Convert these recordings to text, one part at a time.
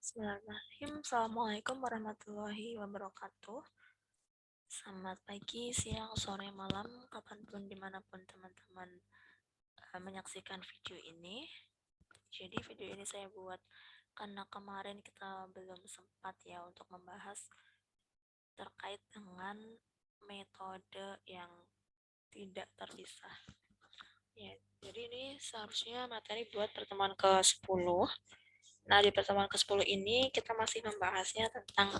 Bismillahirrahmanirrahim. Assalamualaikum warahmatullahi wabarakatuh. Selamat pagi, siang, sore, malam, kapanpun, dimanapun teman-teman menyaksikan video ini. Jadi video ini saya buat karena kemarin kita belum sempat ya untuk membahas terkait dengan metode yang tidak terpisah. Ya, jadi ini seharusnya materi buat pertemuan ke-10. Nah, di pertemuan ke-10 ini kita masih membahasnya tentang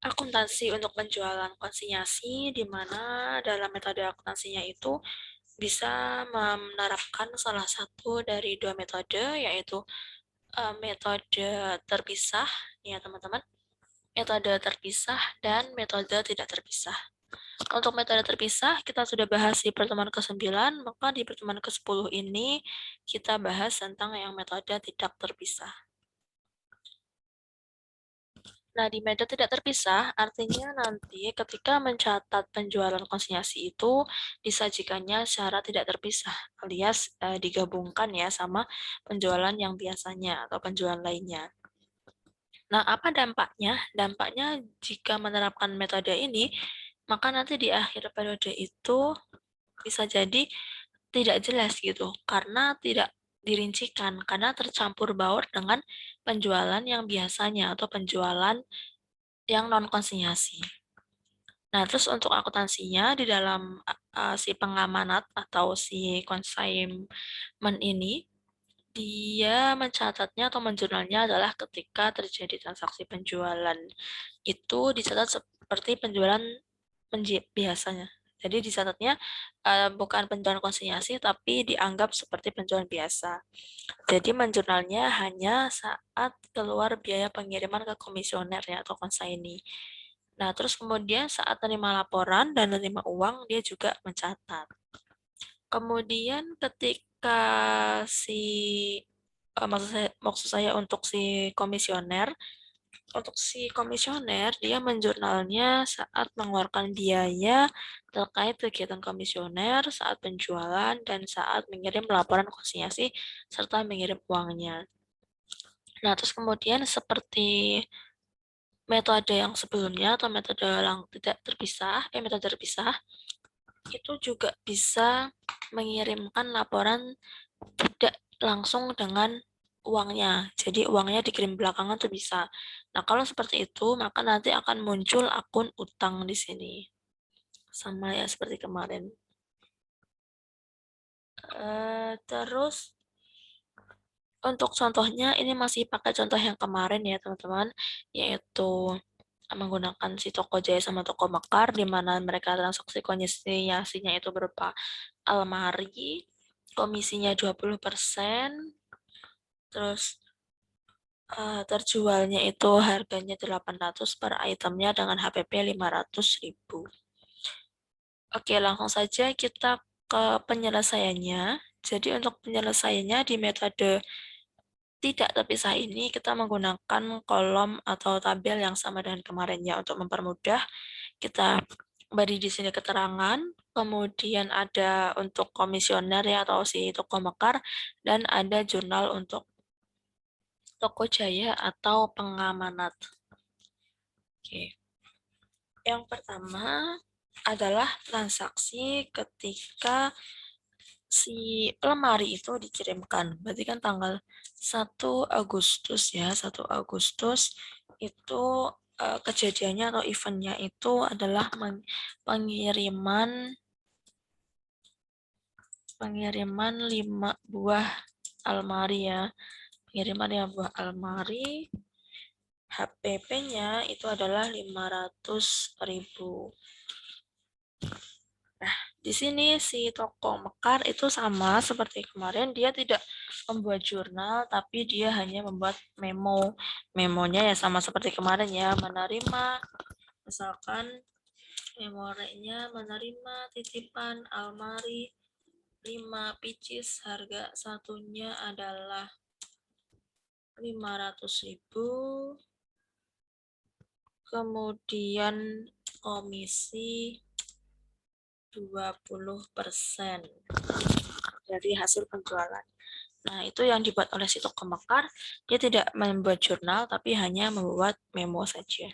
akuntansi untuk penjualan konsinyasi, di mana dalam metode akuntansinya itu bisa menerapkan salah satu dari dua metode, yaitu metode terpisah, ya teman-teman, metode terpisah dan metode tidak terpisah. Untuk metode terpisah, kita sudah bahas di pertemuan ke-9, maka di pertemuan ke-10 ini kita bahas tentang yang metode tidak terpisah. Nah, di metode tidak terpisah, artinya nanti ketika mencatat penjualan konsinyasi itu disajikannya secara tidak terpisah, alias digabungkan ya sama penjualan yang biasanya atau penjualan lainnya. Nah, apa dampaknya? Dampaknya jika menerapkan metode ini, maka nanti di akhir periode itu bisa jadi tidak jelas gitu, karena tidak dirincikan, karena tercampur baur dengan penjualan yang biasanya atau penjualan yang non-konsinyasi. Nah, terus untuk akuntansinya di dalam si pengamanat atau si consignment ini, dia mencatatnya atau menjurnalnya adalah ketika terjadi transaksi penjualan. Itu dicatat seperti penjualan biasanya. Jadi dicatatnya bukan penjualan konsinyasi, tapi dianggap seperti penjualan biasa. Jadi menjurnalnya hanya saat keluar biaya pengiriman ke komisioner ya atau consignee. Nah, terus kemudian saat menerima laporan dan menerima uang, dia juga mencatat. Kemudian ketika maksud saya untuk si komisioner, dia menjurnalnya saat mengeluarkan biaya terkait kegiatan komisioner, saat penjualan, dan saat mengirim laporan konsinyasi, serta mengirim uangnya. Nah, terus kemudian seperti metode yang sebelumnya atau metode yang tidak terpisah, metode terpisah, itu juga bisa mengirimkan laporan tidak langsung dengan uangnya. Jadi uangnya dikirim belakangan tuh bisa. Nah, kalau seperti itu, maka nanti akan muncul akun utang di sini. Sama ya seperti kemarin. Terus untuk contohnya ini masih pakai contoh yang kemarin ya teman-teman, yaitu menggunakan si Toko Jaya sama Toko Mekar, di mana mereka transaksi konsinyasinya itu berupa almari, komisinya 20%, terus terjualnya itu harganya 800 per itemnya dengan HPP 500.000. Oke, langsung saja kita ke penyelesaiannya. Jadi untuk penyelesaiannya di metode tidak terpisah ini kita menggunakan kolom atau tabel yang sama dengan kemarinnya untuk mempermudah. Kita beri di sini keterangan, kemudian ada untuk komisioner ya atau si toko mekar, dan ada jurnal untuk toko jaya atau pengamanat. Oke. Yang pertama adalah transaksi ketika si lemari itu dikirimkan. Berarti kan tanggal 1 Agustus ya, 1 Agustus itu kejadiannya atau eventnya itu adalah pengiriman 5 buah almari ya. Pengiriman 5 buah almari, HPP-nya itu adalah 500.000. Nah, di sini si toko mekar itu sama seperti kemarin, dia tidak membuat jurnal, tapi dia hanya membuat memo. Memonya ya sama seperti kemarin ya, menerima, misalkan memorinya menerima titipan almari 5 pieces, harga satunya adalah 500.000, kemudian komisi 20% dari hasil penjualan. Nah, itu yang dibuat oleh si toko mekar, dia tidak membuat jurnal, tapi hanya membuat memo saja.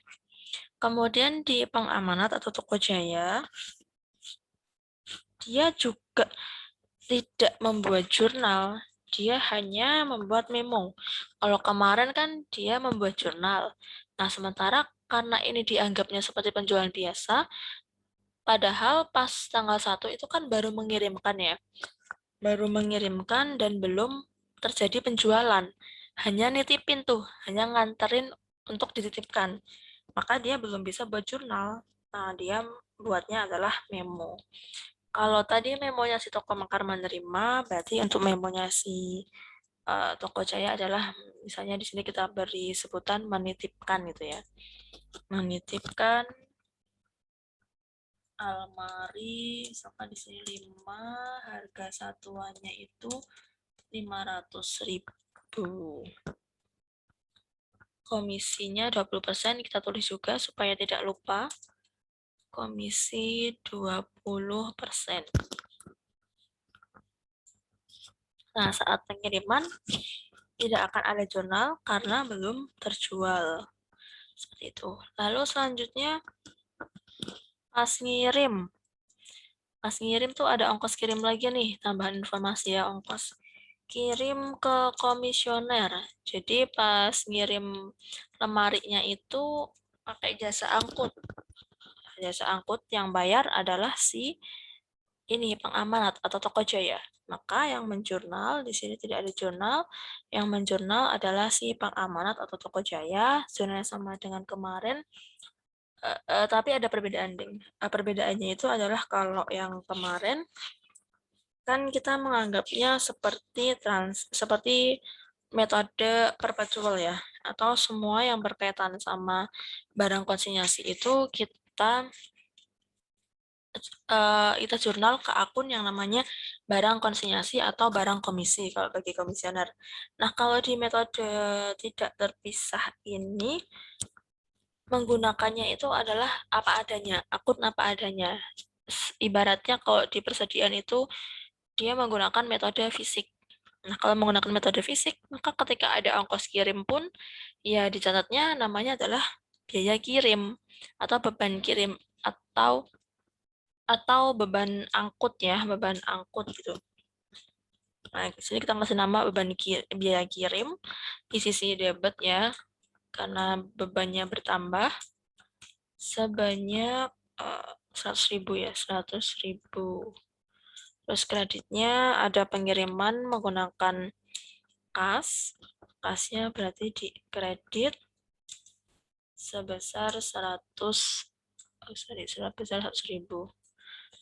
Kemudian di Pengamanat atau Toko Jaya, dia juga tidak membuat jurnal, dia hanya membuat memo. Kalau kemarin kan dia membuat jurnal. Nah, sementara karena ini dianggapnya seperti penjualan biasa, padahal pas tanggal 1 itu kan baru mengirimkan ya. Baru mengirimkan dan belum terjadi penjualan. Hanya nitipin tuh, hanya nganterin untuk dititipkan. Maka dia belum bisa buat jurnal. Nah, dia buatnya adalah memo. Kalau tadi memonya si toko mekar menerima, berarti untuk memonya si toko jaya adalah misalnya di sini kita beri sebutan menitipkan gitu ya. Menitipkan almari, misalkan di sini 5, harga satuannya itu 500.000. Komisinya 20%, kita tulis juga supaya tidak lupa. Komisi 20%. Nah, saat pengiriman tidak akan ada jurnal karena belum terjual. Seperti itu. Lalu selanjutnya pas ngirim. Pas ngirim tuh ada ongkos kirim lagi nih, tambahan informasi ya, ongkos kirim ke komisioner. Jadi pas ngirim lemarinya itu pakai jasa angkut. Jasa angkut yang bayar adalah si ini pengamanat atau toko jaya. Maka yang menjurnal di sini tidak ada jurnal. Yang menjurnal adalah si pengamanat atau toko jaya. Jurnalnya sama dengan kemarin. Tapi ada perbedaan, Ding. Perbedaannya itu adalah kalau yang kemarin kan kita menganggapnya seperti metode perpetual ya, atau semua yang berkaitan sama barang konsinyasi itu kita jurnal ke akun yang namanya barang konsinyasi atau barang komisi kalau bagi komisioner. Nah, kalau di metode tidak terpisah ini menggunakannya itu adalah apa adanya, akun apa adanya. Ibaratnya kalau di persediaan itu dia menggunakan metode fisik. Nah, kalau menggunakan metode fisik, maka ketika ada ongkos kirim pun, ya dicatatnya namanya adalah biaya kirim atau beban kirim atau beban angkut ya, beban angkut gitu. Nah, di sini kita kasih nama biaya kirim di sisi debit ya, karena bebannya bertambah sebanyak 100.000 ya, 100.000. Terus kreditnya ada pengiriman menggunakan kas. Kasnya berarti di kredit sebesar 100.000.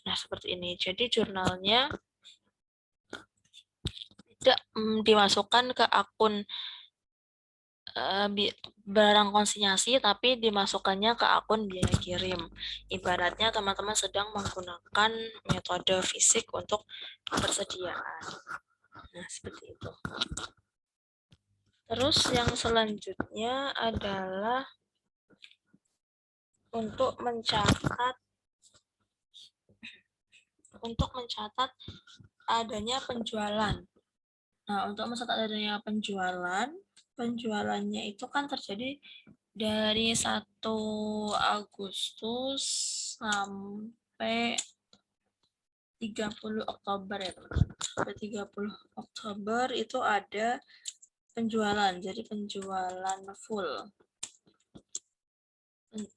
Nah, seperti ini. Jadi jurnalnya tidak dimasukkan ke akun barang konsinyasi, tapi dimasukkannya ke akun biaya kirim. Ibaratnya teman-teman sedang menggunakan metode fisik untuk persediaan. Nah, seperti itu. Terus yang selanjutnya adalah untuk mencatat adanya penjualan. Nah, untuk mencatat adanya penjualannya itu kan terjadi dari 1 Agustus sampai 30 Oktober ya, teman-teman. Sampai 30 Oktober itu ada penjualan. Jadi penjualan full.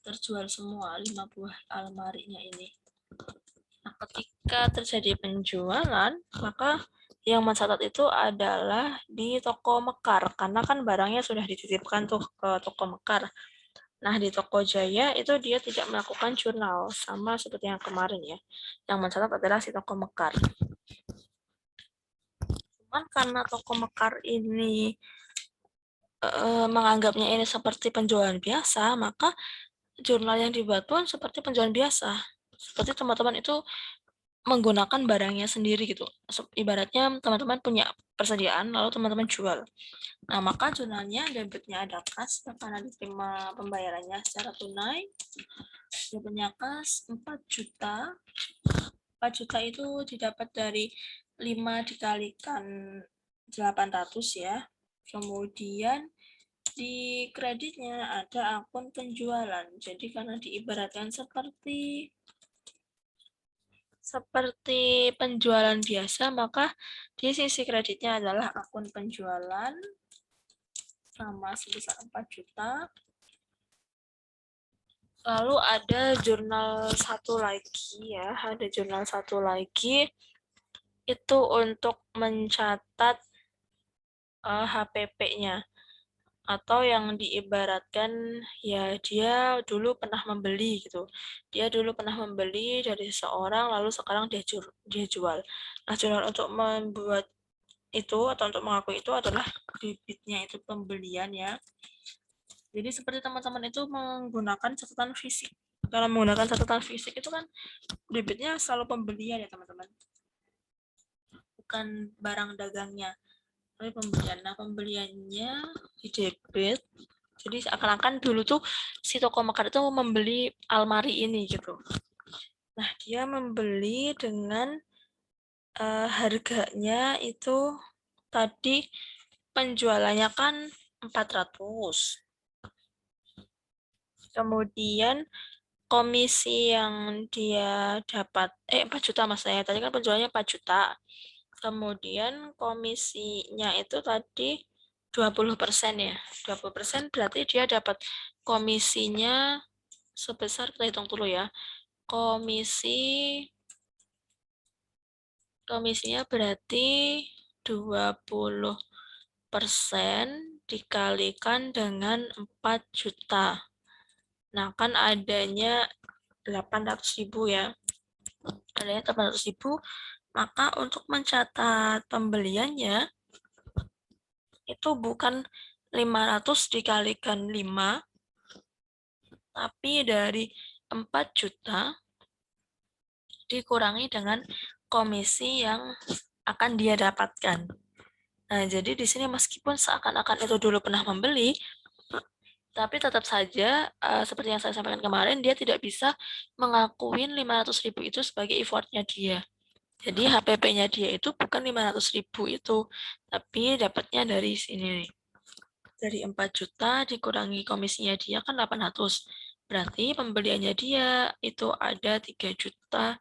Terjual semua 5 buah almarinya ini. Nah, ketika terjadi penjualan, maka yang mencatat itu adalah di toko mekar, karena kan barangnya sudah dititipkan tuh ke toko mekar. Nah, di toko jaya itu dia tidak melakukan jurnal, sama seperti yang kemarin ya. Yang mencatat adalah si toko mekar. Cuman karena toko mekar ini menganggapnya ini seperti penjualan biasa, maka jurnal yang dibuat pun seperti penjualan biasa. Seperti teman-teman itu menggunakan barangnya sendiri gitu. Ibaratnya teman-teman punya persediaan, lalu teman-teman jual. Nah, maka jurnalnya debitnya ada kas, karena diterima pembayarannya secara tunai. Debitnya kas 4 juta. 4 juta itu didapat dari 5 dikalikan 800 ya. Kemudian di kreditnya ada akun penjualan. Jadi karena diibaratkan seperti penjualan biasa, maka di sisi kreditnya adalah akun penjualan sama sebesar 4 juta. Lalu ada jurnal satu lagi ya, ada jurnal satu lagi itu untuk mencatat HPP-nya atau yang diibaratkan ya dia dulu pernah membeli gitu. Dia dulu pernah membeli dari seseorang lalu sekarang dia jual. Nah, jurnal untuk membuat itu atau untuk mengakui itu adalah debitnya itu pembelian ya. Jadi seperti teman-teman itu menggunakan catatan fisik. Kalau menggunakan catatan fisik itu kan debitnya selalu pembelian ya teman-teman. Bukan barang dagangnya, tapi pembelian. Nah, pembeliannya di debit. Jadi seakan-akan dulu tuh si toko makan itu membeli almari ini gitu. Nah, dia membeli dengan harganya itu tadi penjualannya kan 400. Kemudian komisi yang dia dapat 4 juta mas saya. Tadi kan penjualannya 4 juta. Kemudian komisinya itu tadi 20% ya. 20% berarti dia dapat komisinya sebesar, kita hitung dulu ya. Komisinya berarti 20% dikalikan dengan 4 juta. Nah, kan adanya 800.000 ya. Adanya 800.000, maka untuk mencatat pembeliannya itu bukan 500 dikalikan 5, tapi dari 4 juta dikurangi dengan komisi yang akan dia dapatkan. Nah, jadi di sini meskipun seakan-akan itu dulu pernah membeli, tapi tetap saja seperti yang saya sampaikan kemarin, dia tidak bisa mengakuin 500.000 itu sebagai effortnya dia. Jadi HPP-nya dia itu bukan 500.000 itu, tapi dapatnya dari sini nih. Dari 4 juta dikurangi komisinya dia kan 800. Berarti pembeliannya dia itu ada 3.200.000.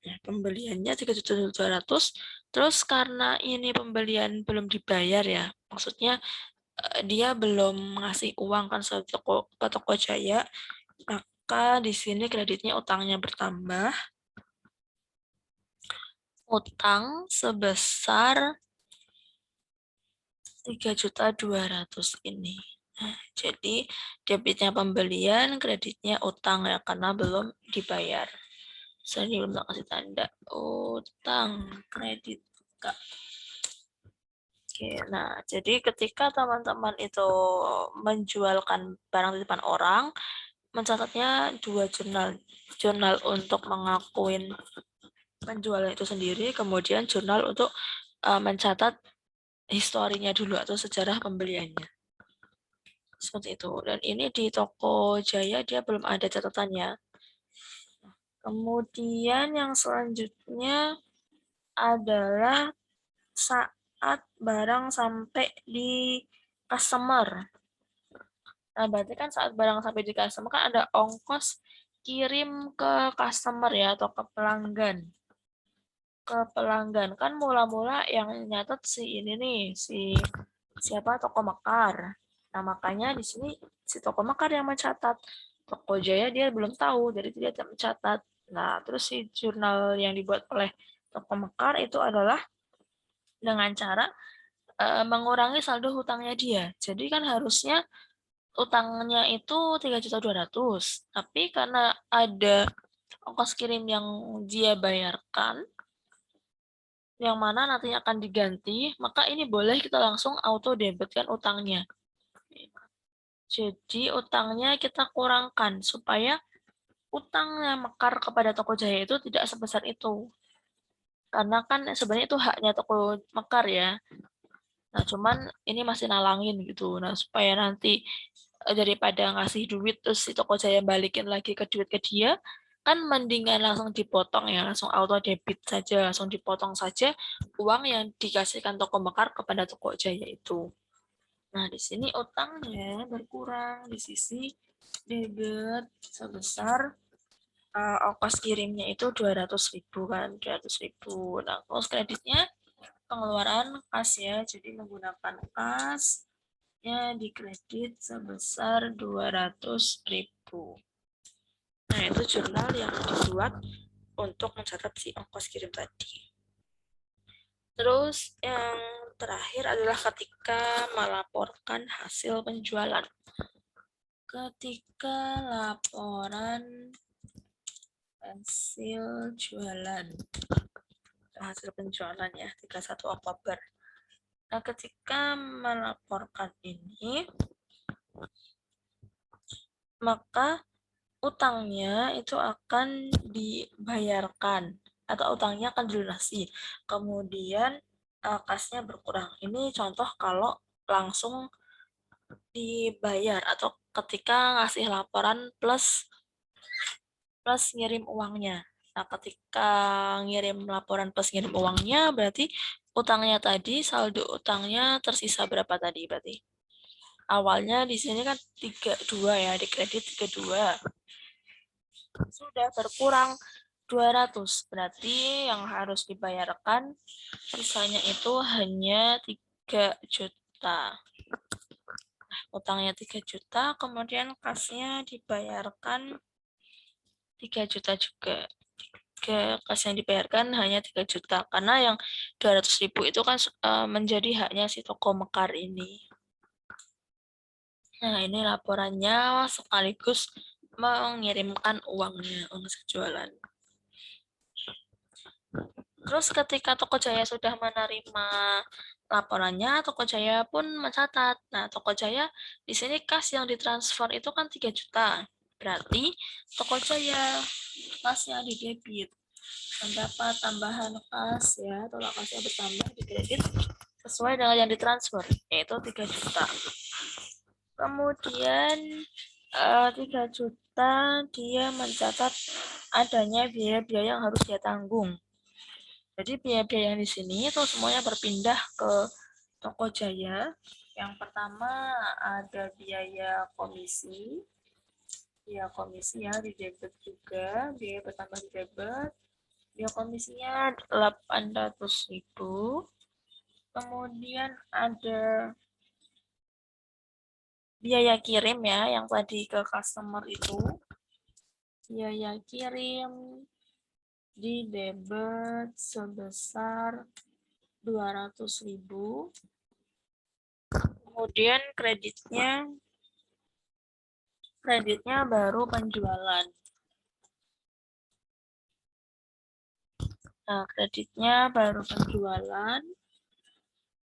Nah, pembeliannya 3.200.000. Terus karena ini pembelian belum dibayar ya, maksudnya dia belum ngasih uang kan ke toko Jaya, maka di sini kreditnya utangnya bertambah. Utang sebesar 3.200.000 ini. Nah, jadi debitnya pembelian, kreditnya utang ya karena belum dibayar. Saya belum kasih tanda utang kredit Kak. Oke, nah jadi ketika teman-teman itu menjualkan barang titipan orang, mencatatnya 2 jurnal. Jurnal untuk mengakuin penjualan itu sendiri, kemudian jurnal untuk mencatat historinya dulu atau sejarah pembeliannya. Seperti itu. Dan ini di toko Jaya dia belum ada catatannya. Kemudian yang selanjutnya adalah saat barang sampai di customer. Nah, berarti kan saat barang sampai di customer kan ada ongkos kirim ke customer ya atau ke pelanggan. Ke pelanggan kan mula-mula yang nyatet si ini nih, si siapa toko Mekar. Nah, makanya di sini si toko Mekar yang mencatat. Toko Jaya dia belum tahu, jadi dia tidak mencatat. Nah, terus si jurnal yang dibuat oleh toko Mekar itu adalah dengan cara mengurangi saldo hutangnya dia. Jadi kan harusnya utangnya itu 3.200.000, tapi karena ada ongkos kirim yang dia bayarkan, yang mana nantinya akan diganti, maka ini boleh kita langsung auto debitkan utangnya. Jadi utangnya kita kurangkan supaya utangnya Mekar kepada toko Jaya itu tidak sebesar itu. Karena kan sebenarnya itu haknya toko Mekar ya. Nah, cuman ini masih nalangin gitu. Nah, supaya nanti daripada ngasih duit terus si toko Jaya balikin lagi ke duit ke dia, kan mendingan langsung dipotong ya, langsung auto debit saja, langsung dipotong saja uang yang dikasihkan toko Mekar kepada toko Jaya itu. Nah, di sini utangnya berkurang di sisi debit sebesar ongkos kirimnya itu 200.000 kan, 200.000. Nah, ongkos kreditnya pengeluaran kas ya, jadi menggunakan kas ya dikredit sebesar 200.000. Nah, itu jurnal yang dibuat untuk mencatat si ongkos kirim tadi. Terus yang terakhir adalah ketika melaporkan hasil penjualan. Ketika laporan hasil jualan, hasil penjualan ya, 31 Oktober. Nah, ketika melaporkan ini, maka utangnya itu akan dibayarkan atau utangnya akan dilunasi. Kemudian kasnya berkurang. Ini contoh kalau langsung dibayar atau ketika ngasih laporan plus ngirim uangnya. Nah, ketika ngirim laporan plus ngirim uangnya berarti utangnya tadi saldo utangnya tersisa berapa tadi berarti? Awalnya di sini kan 32 ya, di kredit 32. Sudah berkurang 200, berarti yang harus dibayarkan sisanya itu hanya 3 juta. Nah, utangnya 3 juta, kemudian kasnya dibayarkan 3 juta juga. Kas yang dibayarkan hanya 3 juta, karena yang 200.000 itu kan menjadi haknya si toko Mekar ini. Nah, ini laporannya sekaligus mengirimkan uangnya, uang jualan. Terus ketika Toko Jaya sudah menerima laporannya, Toko Jaya pun mencatat. Nah, Toko Jaya di sini kas yang ditransfer itu kan 3 juta. Berarti Toko Jaya kasnya di debit. Mendapat tambahan kas ya, total kasnya bertambah di kredit sesuai dengan yang ditransfer, yaitu 3 juta. Kemudian 3 juta dia mencatat adanya biaya-biaya yang harus dia tanggung. Jadi biaya-biaya yang di sini itu semuanya berpindah ke Toko Jaya. Yang pertama ada biaya komisi. Biaya komisi ya di debit juga, biaya bertambah di debit. Biaya komisinya 800.000. Kemudian ada biaya kirim ya, yang tadi ke customer itu. Biaya kirim di debit sebesar 200.000. Kemudian kreditnya baru penjualan. Nah, kreditnya baru penjualan.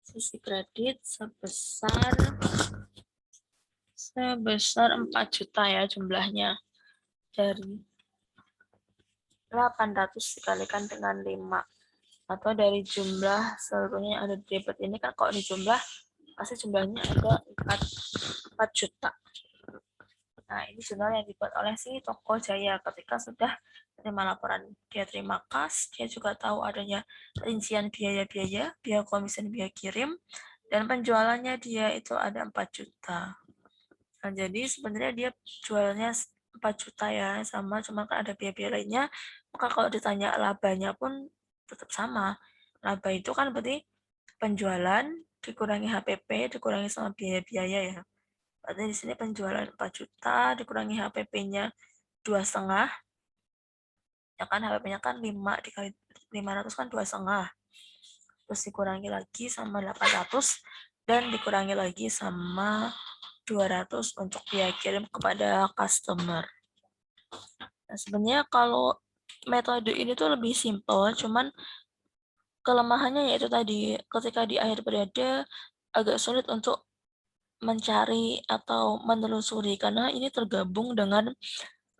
Sisi kredit sebesar 4 juta ya jumlahnya. Dari 800 dikalikan dengan 5. Atau dari jumlah seluruhnya yang ada di debit ini kan kalau dijumlah pasti jumlahnya ada 4 juta. Nah, ini jurnal yang dibuat oleh si Toko Jaya ketika sudah terima laporan. Dia terima kas, dia juga tahu adanya rincian biaya-biaya, biaya komisi dan biaya kirim, dan penjualannya dia itu ada 4 juta. Nah, jadi sebenarnya dia jualnya 4 juta ya, sama, cuma kan ada biaya-biaya lainnya, maka kalau ditanya labanya pun tetap sama. Laba itu kan berarti penjualan dikurangi HPP, dikurangi sama biaya-biaya ya. Berarti di sini penjualan 4 juta dikurangi HPP-nya 2,5. Ya kan HPP-nya kan 5 dikali 500 kan 2,5. Terus dikurangi lagi sama 800 dan dikurangi lagi sama 200 untuk biaya kirim kepada customer. Nah, sebenarnya kalau metode ini tuh lebih simple, cuman kelemahannya yaitu tadi ketika di akhir periode agak sulit untuk mencari atau menelusuri karena ini tergabung dengan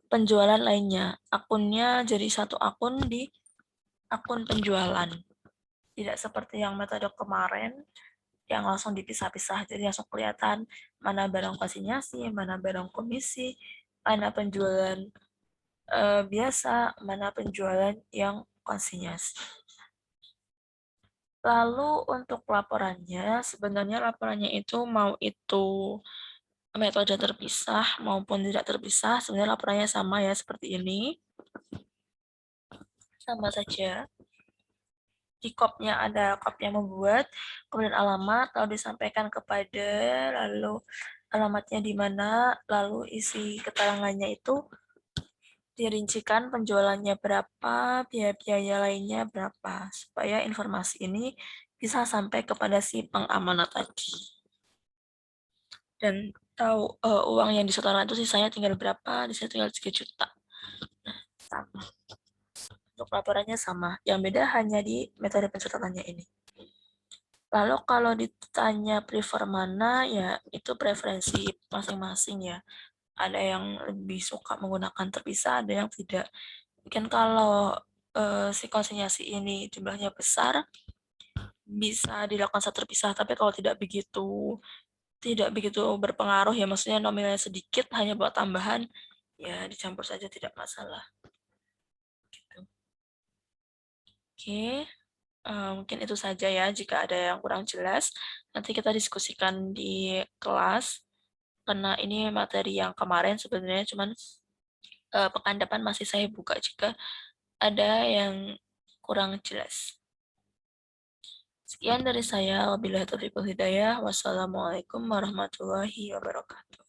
penjualan lainnya. Akunnya jadi satu akun di akun penjualan. Tidak seperti yang metode kemarin yang langsung dipisah-pisah. Jadi langsung kelihatan mana barang konsinyasi, mana barang komisi, mana penjualan biasa, mana penjualan yang konsinyasi. Lalu untuk laporannya, sebenarnya laporannya itu mau itu metode terpisah maupun tidak terpisah, sebenarnya laporannya sama ya, seperti ini. Sama saja. Di kopnya ada kop yang membuat, kemudian alamat, lalu disampaikan kepada, lalu alamatnya di mana, lalu isi keterangannya itu dirincikan penjualannya berapa, biaya-biaya lainnya berapa, supaya informasi ini bisa sampai kepada si pengamanat tadi. Dan tahu uang yang disetorkan itu sisanya tinggal berapa, di sini tinggal 3 juta. Nah, sama. Untuk laporannya sama, yang beda hanya di metode pencatatannya ini. Lalu kalau ditanya prefer mana, ya itu preferensi masing-masing ya. Ada yang lebih suka menggunakan terpisah, ada yang tidak. Mungkin kalau si konsinyasi ini jumlahnya besar, bisa dilakukan secara terpisah. Tapi kalau tidak begitu berpengaruh ya, maksudnya nominalnya sedikit, hanya buat tambahan, ya dicampur saja tidak masalah. Gitu. Oke. Mungkin itu saja ya, jika ada yang kurang jelas, nanti kita diskusikan di kelas, karena ini materi yang kemarin sebenarnya, cuman pekan depan masih saya buka jika ada yang kurang jelas. Sekian dari saya, wabillahi taufiq wal hidayah, wassalamualaikum warahmatullahi wabarakatuh.